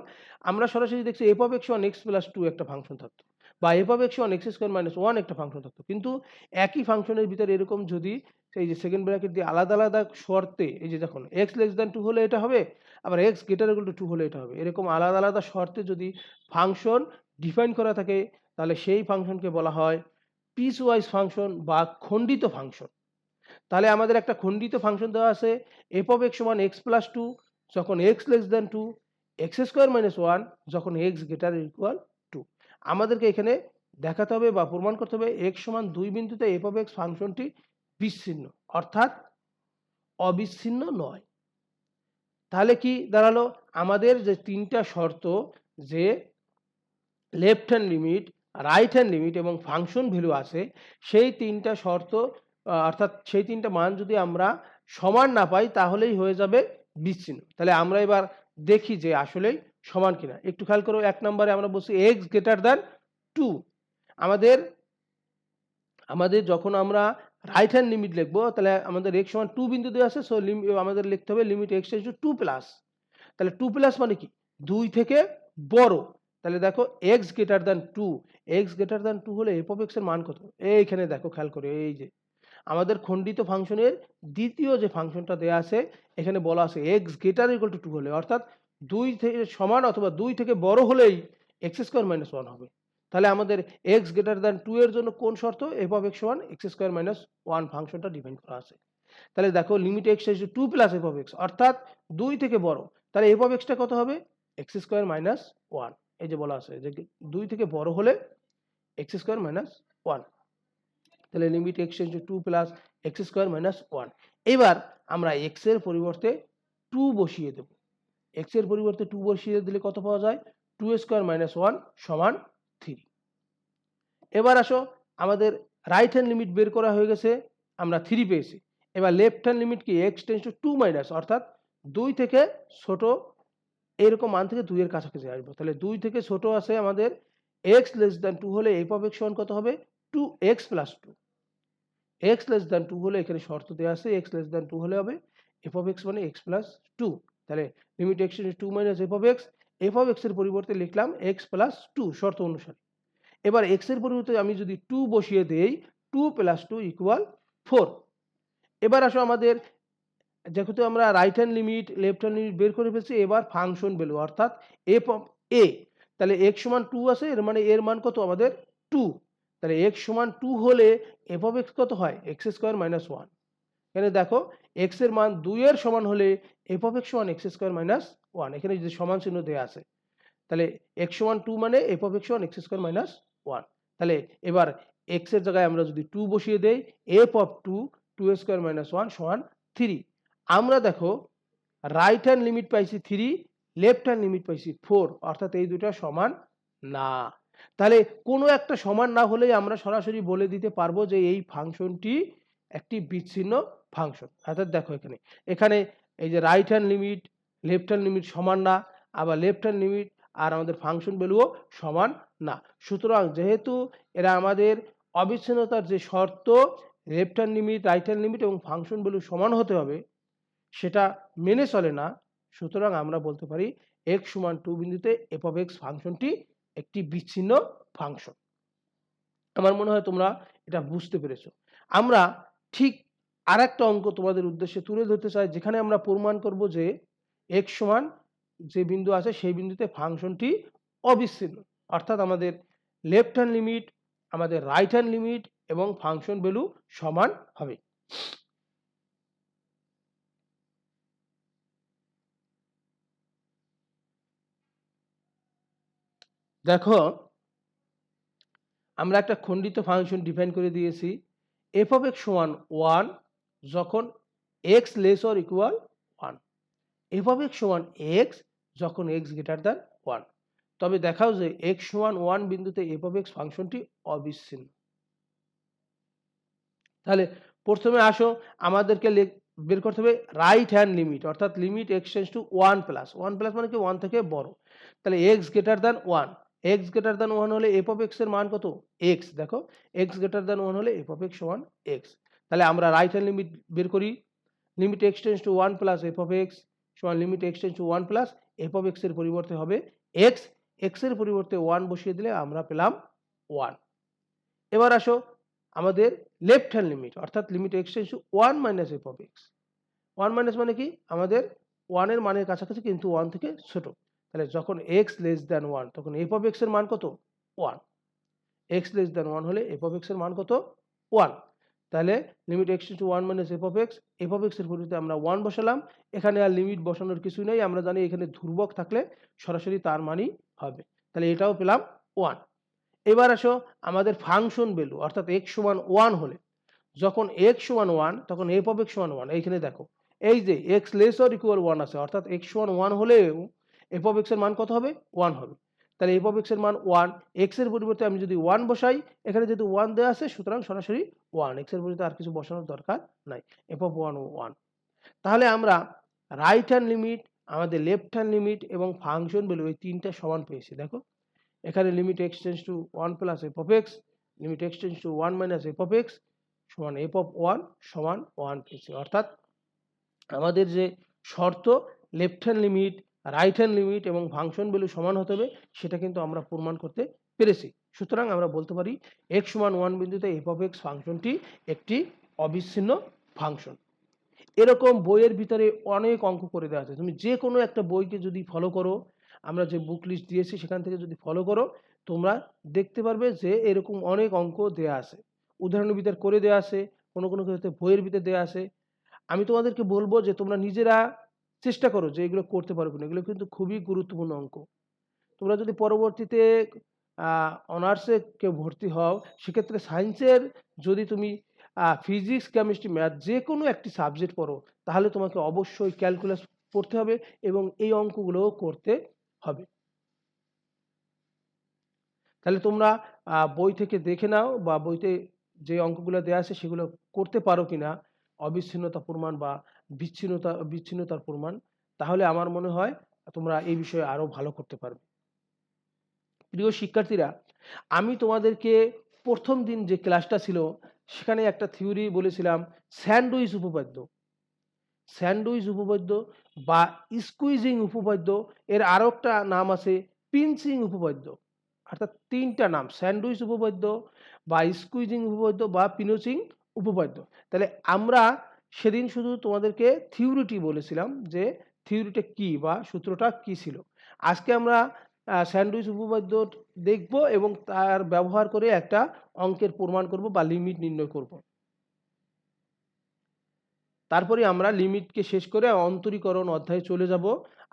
A: আমরা সরাসরি দেখছি f of x সমান x প্লাস 2 একটা ফাংশন থাকতো, বা f of x সমান x স্কোয়ার মাইনাস 1 একটা ফাংশন থাকতো, কিন্তু একই ফাংশনের ভিতরে এরকম যদি এই যে সেকেন্ড ব্র্যাকেট দিয়ে আলাদা আলাদা শর্তে, এই যে যখন x লেস দ্যান 2 হলে এটা হবে, আবার x গ্রেটার ইকুয়াল টু 2 হলে এটা হবে, এরকম আলাদা আলাদা শর্তে যদি ফাংশন ডিফাইন করা থাকে তাহলে সেই ফাংশনকে বলা হয় পিস ওয়াইজ ফাংশন বা খণ্ডিত ফাংশন। তাহলে আমাদের একটা খণ্ডিত ফাংশন দেওয়া আছে f of x সমান x প্লাস 2 যখন x less than 2, x square minus 1 যখন x গ্রেটার ইকুয়াল 2। আমাদেরকে এখানে দেখাতে হবে বা প্রমাণ করতে হবে x সমান 2 বিন্দুতে f of x ফাংশনটি বিচ্ছিন্ন, অর্থাৎ অবিচ্ছিন্ন নয়। তাহলে কি দাঁড়ালো, আমাদের যে তিনটা শর্ত, যে left hand limit, right hand limit এবং ফাংশন ভ্যালু আছে, সেই তিনটা শর্ত অর্থাৎ সেই তিনটা মান যদি আমরা সমান না পাই তাহলেই হয়ে যাবে বিচ্ছিন্ন। তাহলে আমরা এবার দেখি যে আসলেই সমান কিনা। একটু খেয়াল করো, ১ নম্বরে আমরা বলছি x গ্রেটার দ্যান 2। আমাদের যখন আমরা রাইট হ্যান্ড লিমিট লিখবো তাহলে আমাদের x সমান 2 বিন্দু দেওয়া আছে, সো আমাদের লিখতে হবে limit x tends two 2 plus. তাহলে 2 প্লাস মানে কি? 2 থেকে বড়। তাহলে দেখো x greater than 2, x greater than 2 হলে f of x এর মান কত? এইখানে দেখো খেয়াল করে, এই যে আমাদের খণ্ডিত ফাংশনের দ্বিতীয় যে ফাংশনটা দেয়া আছে এখানে বলা আছে x গ্রেটার ইকুয়াল টু 2 হলে, অর্থাৎ 2 থেকে সমান অথবা 2 থেকে বড় হলেই x স্কয়ার মাইনাস 1 হবে। তাহলে আমাদের x গ্রেটার দ্যান 2 এর জন্য কোন শর্ত? f of x সমান x স্কয়ার মাইনাস 1 ফাংশনটা ডিফাইন করা আছে। তাহলে দেখো limit x tends two 2 plus f of x, অর্থাৎ 2 থেকে বড়। তাহলে f of x টা কত হবে? x square minus 1। এই যে বলা আছে যে 2 থেকে বড় হলে x স্কয়ার মাইনাস 1। তাহলে limit x tends two 2 plus x square minus 1। এবার আমরা x এর পরিবর্তে 2 বসিয়ে দেব। x এর পরিবর্তে 2 বসিয়ে দিলে কত পাওয়া যায়? 2 স্কয়ার মাইনাস 1 সমান 3। এবার আসো, আমাদের রাইট হ্যান্ড লিমিট বের করা হয়ে গেছে, আমরা 3 পেয়েছি। এবার লেফট হ্যান্ড লিমিট কি? x টেন্ডস টু 2 মাইনাস, অর্থাৎ 2 থেকে ছোট এরকম মান থেকে 2 এর কাছাকাছি আসবো। তাহলে 2 থেকে ছোট আছে আমাদের x লেস দ্যান 2 হলে f of x সমান কত হবে? 2x plus 2। x less than 2 হলে এখানে শর্ত দেওয়া আছে, x লেস দ্যান 2 হলে হবে f of x মানে x প্লাস 2। তাহলে limit x tends two 2 minus f of x এর পরিবর্তে লিখলাম x প্লাস 2 শর্ত অনুসারে। এবার x এর পরিবর্তে আমি যদি 2 বসিয়ে দেই, 2 প্লাস 2 ইকুয়াল 4। এবার আসো, আমাদের যেহেতু আমরা right hand limit left hand limit বের করে ফেলছি, এবার ফাংশন ভ্যালু অর্থাৎ f অফ a। তাহলে x সমান 2 আছে, এর মানে এর মান কত আমাদের? 2। তাহলে x সমান 2 হলে f of x কত হয়? x square minus 1। এখানে দেখো x এর মান 2 এর সমান হলে f of x সমান x স্কয়ার মাইনাস 1। এখানে যদি সমান চিহ্ন দেয়া আছে, তাহলে x সমান 2 মানে f of x সমান x স্কয়ার মাইনাস 1। তাহলে এবার x এর জায়গায় আমরা যদি 2 বসিয়ে দেই, f of 2 2 স্কয়ার মাইনাস 1 সমান 3। আমরা দেখো রাইট হ্যান্ড লিমিট পাইছি 3, লেফট হ্যান্ড লিমিট পাইছি 4, অর্থাৎ এই দুটো সমান না। তাহলে কোনো একটা সমান না হলেই আমরা সরাসরি বলে দিতে পারবো যে এই ফাংশনটি একটি বিচ্ছিন্ন ফাংশন। অর্থাৎ দেখো এখানে এখানে এই যে right hand limit left hand limit সমান না, আবার লেফট হ্যান্ড লিমিট আর আমাদের ফাংশন ভ্যালুও সমান না। সুতরাং যেহেতু এরা আমাদের অবিচ্ছিন্নতার যে শর্ত left hand limit right hand limit এবং ফাংশন ভ্যালু সমান হতে হবে সেটা মেনে চলে না, সুতরাং আমরা বলতে পারি x সমান 2 বিন্দুতে f of x ফাংশনটি একটি বিচ্ছিন্ন ফাংশন। আমার মনে হয় তোমরা এটা বুঝতে পেরেছো। আমরা ঠিক আরেকটা অঙ্ক তোমাদের উদ্দেশ্যে তুলে ধরতে চাই, যেখানে আমরা প্রমাণ করব যে x সমান যে বিন্দু আছে সেই বিন্দুতে ফাংশনটি অবিচ্ছিন্ন, অর্থাৎ আমাদের লেফট হ্যান্ড লিমিট আমাদের রাইট হ্যান্ড লিমিট এবং ফাংশন ভ্যালু সমান হবে। দেখো আমরা একটা খণ্ডিত ফাংশন ডিফাইন করে দিয়েছি, f of x সমান 1 যখন x less or equal 1, f of x সমান x যখন x গ্রেটার দ্যান 1। তবে দেখাও যে x সমান 1 বিন্দুতে f of x ফাংশনটি অবিচ্ছিন্ন। তাহলে প্রথমে আসো, আমাদেরকে বের করতে হবে রাইট হ্যান্ড লিমিট, অর্থাৎ limit x tends two 1 plus 1 plus মানে কি 1 থেকে বড়। তাহলে x greater than 1, x greater than 1 হলে f of x এর মান কত? x। দেখো x গ্রেটার দ্যান 1 হলে f of x সমান x। তাহলে আমরা রাইট হ্যান্ড লিমিট বের করি, limit x tends two 1 plus f of x সমান limit x tends two 1 plus f of x এর পরিবর্তে হবে x, x এর পরিবর্তে 1 বসিয়ে দিলে আমরা পেলাম 1। এবার আসো আমাদের লেফট হ্যান্ড লিমিট, অর্থাৎ limit x tends two 1 minus f of x। 1 minus মানে কি? আমাদের 1 এর মানের কাছাকাছি কিন্তু 1 থেকে ছোট। তাহলে যখন x লেস দ্যান 1 তখন f of x এর মান কত? 1। x লেস দ্যান 1 হলে f of x এর মান কত? 1। তাহলে limit x tends two 1 minus f of x এর পরিবর্তে আমরা 1 বসালাম। এখানে আর লিমিট বসানোর কিছু নেই, আমরা জানি এখানে ধ্রুবক থাকলে সরাসরি তার মানই হবে। তাহলে এটাও পেলাম 1। এবার আসো আমাদের ফাংশন ভ্যালু, অর্থাৎ x সমান 1 হলে, যখন x সমান 1 তখন f of x সমান 1। এইখানে দেখো এই যে x লেস অর ইকুয়াল 1 আছে, অর্থাৎ x সমান 1 হলেও f of x এর মান কত হবে? 1 হবে। তাহলে f of x এর মান 1, x এর পরিবর্তে আমি যদি 1 বসাই, এখানে যেহেতু 1 দেওয়া আছে সুতরাং সরাসরি 1, x এর পরিবর্তে আর কিছু বসানোর দরকার নাই, f of 1 1। তাহলে আমরা রাইট হ্যান্ড লিমিট আমাদের লেফট হ্যান্ড লিমিট এবং ফাংশন ভ্যালু এই তিনটা সমান পেয়েছি। দেখো এখানে limit x tends two 1 plus F of x, limit x tends two 1 minus F of x সমান এফ অফ 1 সমান 1 পেয়েছি। অর্থাৎ আমাদের যে শর্ত left hand limit, right hand limit এবং ফাংশন ভ্যালু সমান হতে হবে সেটা কিন্তু আমরা প্রমাণ করতে পেরেছি। সুতরাং আমরা বলতে পারি এক্স সমান 1 বিন্দুতে এফ অফ এক্স ফাংশনটি একটি অবিচ্ছিন্ন ফাংশন। এরকম বইয়ের ভিতরে অনেক অঙ্ক করে দেওয়া আছে, তুমি যে কোনো একটা বইকে যদি ফলো করো, আমরা যে বুক লিস্ট দিয়েছি সেখান থেকে যদি ফলো করো তোমরা দেখতে পারবে যে এরকম অনেক অঙ্ক দেয়া আছে, উদাহরণের ভিতর করে দেওয়া আছে, কোনো কোনো ক্ষেত্রে বইয়ের ভিতরে দেওয়া আছে। আমি তোমাদেরকে বলবো যে তোমরা নিজেরা চেষ্টা করো যে এগুলো করতে পারো কিনা, এগুলো কিন্তু খুবই গুরুত্বপূর্ণ অঙ্ক। তোমরা যদি পরবর্তীতে অনার্সে কেউ ভর্তি হও সেক্ষেত্রে সায়েন্সের যদি তুমি ফিজিক্স কেমিস্ট্রি ম্যাথ যে কোনো একটি সাবজেক্ট পড়ো তাহলে তোমাকে অবশ্যই ক্যালকুলাস পড়তে হবে এবং এই অঙ্কগুলোও করতে হবে। তাহলে তোমরা বই থেকে দেখে নাও বা বইতে যে অঙ্কগুলো দেওয়া আছে সেগুলো করতে পারো কিনা, অবিচ্ছিন্নতা প্রমাণ বা বিচ্ছিন্নতার প্রমাণ, তাহলে আমার মনে হয় তোমরা এই বিষয়ে আরো ভালো করতে পারবে। প্রিয় শিক্ষার্থীরা, আমি তোমাদেরকে প্রথম দিন যে ক্লাসটা ছিল সেখানে একটা থিওরি বলেছিলাম স্যান্ডউইচ উপপাদ্য। স্যান্ডউইচ উপপাদ্য বা স্কুইজিং উপপাদ্য, এর আরো একটা নাম আছে পিঞ্চিং উপপাদ্য। অর্থাৎ তিনটা নাম, স্যান্ডউইচ উপপাদ্য বা স্কুইজিং উপপাদ্য বা পিনোচিং উপপাদ্য। তাহলে আমরা সেদিন শুধু তোমাদেরকে থিওরিটি বলেছিলাম যে থিওরিটা কি বা সূত্রটা কি ছিল। আজকে আমরা স্যান্ডউইচ উপপাদ্য দেখব এবং তার ব্যবহার করে একটা অঙ্কের প্রমাণ করব বা লিমিট নির্ণয় করব। তারপরে আমরা লিমিটকে শেষ করে অন্তরীকরণ অধ্যায়ে চলে যাব।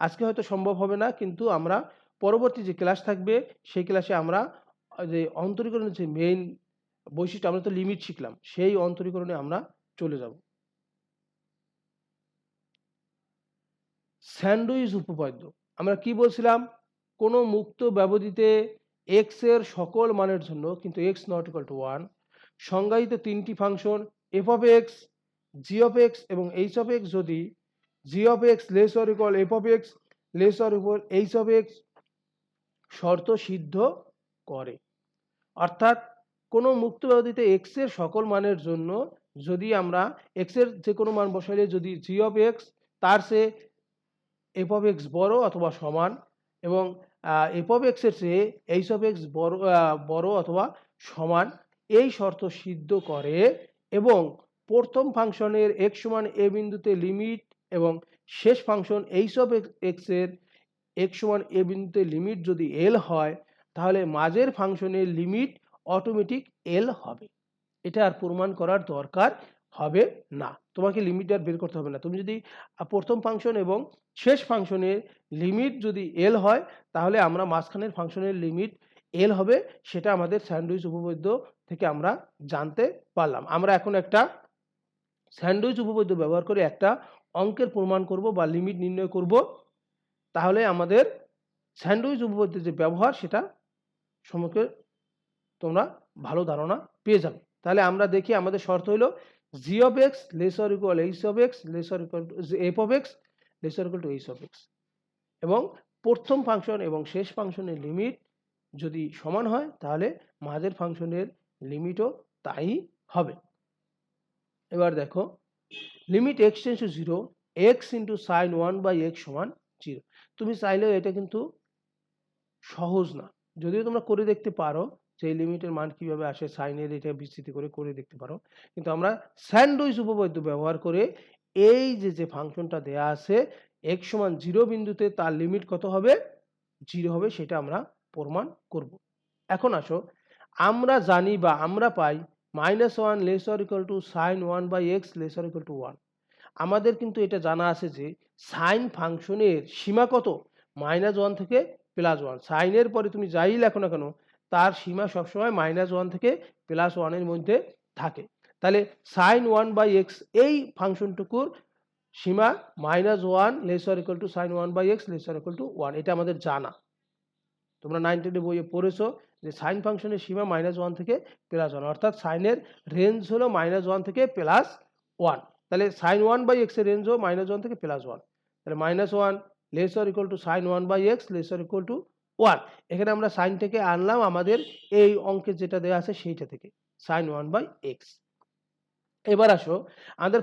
A: আজকে হয়তো সম্ভব হবে না, কিন্তু আমরা পরবর্তী যে ক্লাস থাকবে সেই ক্লাসে আমরা যে অন্তরীকরণের যে মেইন বৈশিষ্ট্য, আমরা তো লিমিট শিখলাম, সেই অন্তরীকরণে আমরা চলে যাব। স্যান্ডউইচ উপপাদ্য আমরা কি বলছিলাম, কোনো মুক্ত ব্যবধিতে এক্স এর সকল মানের জন্য কিন্তু এক্স নট ইকুয়াল টু 1 সংজ্ঞায়িত তিনটি function f of x, g of x এবং এইচ অফ এক্স যদি g of x less or equal f of x less or equal h of x শর্ত সিদ্ধ করে। অর্থাৎ কোনো মুক্ত ব্যবধিতে এক্স এর সকল মানের জন্য যদি আমরা এক্স এর যে কোনো মান বসাইলে যদি জি অফ এক্স তার সে এফ অফ এক্স বড় অথবা সমান এবং এফ অফ এক্স এর চেয়ে এইচ অফ এক্স বড় অথবা সমান, এই শর্ত সিদ্ধ করে এবং প্রথম ফাংশনের এক্স সমান এ বিন্দুতে লিমিট এবং শেষ ফাংশন এইচ অফ এক্স এর এক্স সমান এ বিন্দুতে লিমিট যদি এল হয় তাহলে মাঝের ফাংশনের লিমিট অটোমেটিক এল হবে। এটা আর প্রমাণ করার দরকার হবে না, তোমাকে লিমিট আর বের করতে হবে না। তুমি যদি প্রথম ফাংশন এবং শেষ ফাংশনের লিমিট যদি এল হয় তাহলে আমরা মাঝখানের ফাংশনের লিমিট এল হবে, সেটা আমাদের স্যান্ডউইচ উপপাদ্য থেকে আমরা জানতে পারলাম। আমরা এখন একটা স্যান্ডউইচ উপপাদ্য ব্যবহার করে একটা অঙ্কের প্রমাণ করব বা লিমিট নির্ণয় করব, তাহলে আমাদের স্যান্ডউইচ উপপাদ্যের যে ব্যবহার সেটা সম্পর্কে তোমরা ভালো ধারণা পেয়ে যাবে। তাহলে আমরা দেখি, আমাদের শর্ত হলো g of x less or equal h of x less or equal to f of x less or equal to h of x এবং প্রথম ফাংশন এবং শেষ ফাংশনের লিমিট যদি সমান হয় তাহলে মাঝের ফাংশনের লিমিটও তাই হবে। এবার দেখো limit x tends to 0 x into sine 1 by x সমান 0। তুমি চাইলেও এটা কিন্তু সহজ না, যদিও তোমরা করে দেখতে পারো যে এই লিমিটের মান কিভাবে আসে, সাইনের এটা বিস্তৃতি করে দেখতে পারো, কিন্তু আমরা স্যান্ডউইচ উপপাদ্য ব্যবহার করে এই যে ফাংশনটা দেয়া আছে x সমান 0 বিন্দুতে তার লিমিট কত হবে, 0 হবে, সেটা আমরা প্রমাণ করব। এখন আসো, আমরা জানি বা আমরা পাই -1 less or equal to sine 1 by x less or equal to 1। আমাদের কিন্তু এটা জানা আছে যে সাইন ফাংশনের সীমা কত, -1 থেকে +1। সাইনের পরে তুমি যাই লেখো না কেন তার সীমা সবসময় -1 থেকে +1 এর মধ্যে থাকে। তাহলে সাইন 1 বাই এক্স এই ফাংশনটুকুর সীমা -1 less or equal to sine 1 by x less or equal to 1, এটা আমাদের জানা। তোমরা 9 10 বইয়ে পড়েছো যে সাইন ফাংশনের সীমা -1 থেকে +1, অর্থাৎ সাইনের রেঞ্জ হলো -1 থেকে +1। তাহলে সাইন 1 বাই এক্স এর রেঞ্জ হলো -1 থেকে +1, তাহলে -1 less or equal to sine 1 by x less or equal to 1। এখানে আমরা সাইন থেকে আনলাম আমাদের এই অঙ্কে যেটা দেওয়া আছে সেইটা থেকে সাইন 1 বাই এক্স। এবার আসো আমাদের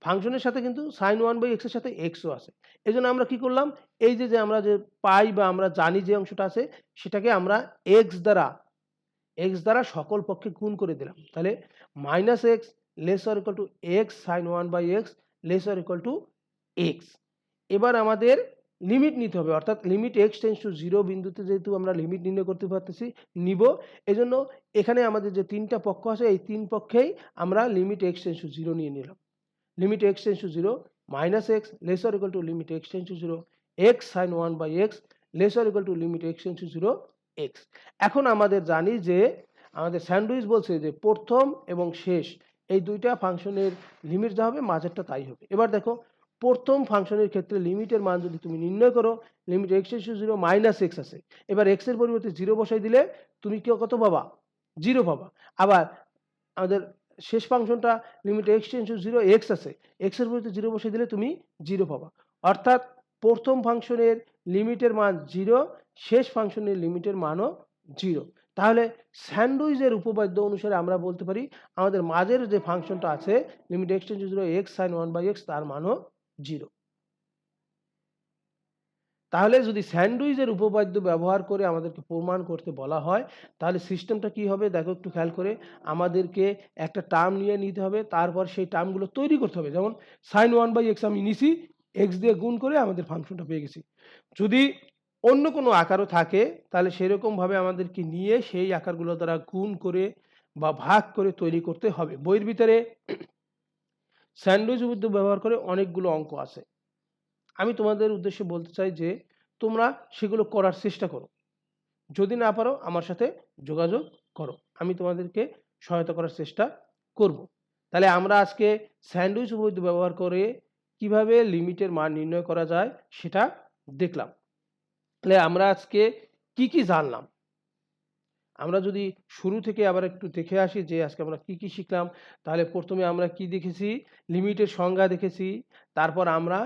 A: ফাংশনের সাথে কিন্তু সাইন 1 বাই এক্স এর সাথে এক্সও আছে। এজন্য আমরা কি করলাম, এই যে আমরা যে পাই বা আমরা জানি যে অংশটা আছে সেটাকে আমরা এক্স দ্বারা সকল পক্ষে গুণ করে দিলাম। তাহলে minus x less or equal to x sine 1 by x less or equal to x. এবার আমাদের লিমিট নিতে হবে, অর্থাৎ লিমিট এক্স টেন্স টু 0 বিন্দুতে যেহেতু আমরা লিমিট নির্ণয় করতে পারতেছি নিব, এজন্য এখানে আমাদের যে তিনটা পক্ষ আছে এই তিন পক্ষেই আমরা লিমিট এক্স টেন্স টু 0 নিয়ে নিলাম। Limit x tends to 0 minus x less or equal to limit x tends to 0 x sine 1 by x less or equal to limit x tends to 0 x. এখন আমাদের জানি যে আমাদের sandwich বলছে যে প্রথম এবং শেষ এই দুইটা ফাংশনের লিমিট যা হবে মাঝেরটা তাই হবে। এবার দেখো প্রথম ফাংশনের ক্ষেত্রে লিমিটের মান যদি তুমি নির্ণয় করো, limit x tends to 0 minus x আছে, এবার এক্স এর পরিবর্তে 0 বসাই দিলে তুমি কি কত পাবা, 0 পাবা। আবার আমাদের শেষ ফাংশনটা limit x tends to 0 x আছে, এক্স এর পরিবর্তে 0 বসাই দিলে তুমি 0 পাবা। অর্থাৎ প্রথম ফাংশনের লিমিটের মান 0, শেষ ফাংশনের লিমিটের মানও 0। তাহলে স্যান্ডউইচের উপপাদ্য অনুসারে আমরা বলতে পারি আমাদের মাঝের যে ফাংশনটা আছে limit x tends to 0 x sine 1 by x তার মানও 0। তাহলে যদি স্যান্ডউইচের উপপাদ্য ব্যবহার করে আমাদেরকে প্রমাণ করতে বলা হয় তাহলে সিস্টেমটা কি হবে দেখো একটু খেয়াল করে। আমাদেরকে একটা টার্ম নিয়ে নিতে হবে, তারপর সেই টার্মগুলো তৈরি করতে হবে। যেমন সাইন 1 বাই এক্স আমি নিছি, এক্স দিয়ে গুণ করে আমাদের ফাংশনটা পেয়ে গেছি। যদি অন্য কোনো আকারও থাকে তাহলে সেরকমভাবে আমাদেরকে নিয়ে সেই আকারগুলো দ্বারা গুণ করে বা ভাগ করে তৈরি করতে হবে। বইয়ের ভিতরে স্যান্ডউইচ উপপাদ্য ব্যবহার করে অনেকগুলো অঙ্ক আছে। আমি তোমাদের উদ্দেশ্যে বলতে চাই যে তোমরা সেগুলো করার চেষ্টা করো, যদি না পারো আমার সাথে যোগাযোগ করো, আমি তোমাদেরকে সহায়তা করার চেষ্টা করব। তাহলে আমরা আজকে স্যান্ডউইচ উপপাদ্য ব্যবহার করে কিভাবে লিমিটের মান নির্ণয় করা যায় সেটা দেখলাম। তাহলে আমরা আজকে কি কি জানলাম, আমরা যদি শুরু থেকে আবার একটু দেখে আসি যে আজকে আমরা কি কি শিখলাম। তাহলে প্রথমে আমরা কি দেখেছি, লিমিটের সংজ্ঞা দেখেছি, তারপর আমরা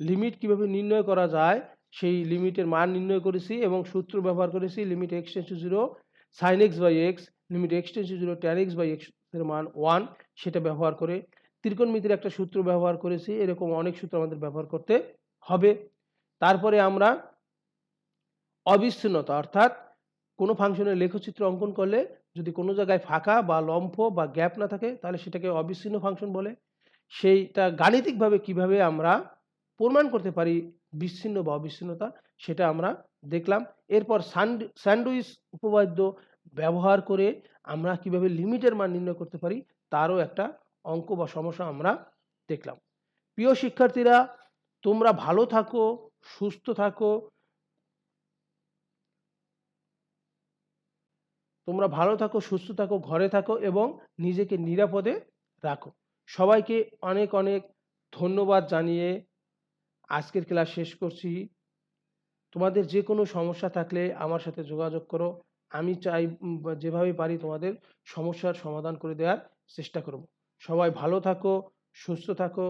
A: লিমিট কিভাবে নির্ণয় করা যায় সেই লিমিটের মান নির্ণয় করেছি এবং সূত্র ব্যবহার করেছি limit x tends to 0 sine x by x limit x tends to 0 tan x by x এর মান 1 সেটা ব্যবহার করে ত্রিকোণমিতির একটা সূত্র ব্যবহার করেছি। এরকম অনেক সূত্র আমাদের ব্যবহার করতে হবে। তারপরে আমরা অবিচ্ছিন্নতা অর্থাৎ কোনো ফাংশনের লেখচিত্র অঙ্কন করলে যদি কোনো জায়গায় ফাঁকা বা লম্ফ বা গ্যাপ না থাকে তাহলে সেটাকে অবিচ্ছিন্ন ফাংশন বলে। সেইটা গাণিতিকভাবে কিভাবে আমরা প্রমাণ করতে পারি বিচ্ছিন্ন বা অবিচ্ছিন্নতা সেটা আমরা দেখলাম। এরপর স্যান্ডউইচ উপপাদ্য ব্যবহার করে আমরা কিভাবে লিমিটের মান নির্ণয় করতে পারি তারও একটা অঙ্ক বা সমস্যা আমরা দেখলাম। প্রিয় শিক্ষার্থীরা, তোমরা ভালো থাকো, সুস্থ থাকো, সুস্থ থাকো, ঘরে থাকো এবং নিজেকে নিরাপদে রাখো। সবাইকে অনেক অনেক ধন্যবাদ জানিয়ে আজকের ক্লাস শেষ করছি। তোমাদের যে কোনো সমস্যা থাকলে আমার সাথে যোগাযোগ করো, আমি চাই যেভাবে পারি তোমাদের সমস্যার সমাধান করে দেওয়ার চেষ্টা করব। সবাই ভালো থাকো, সুস্থ থাকো।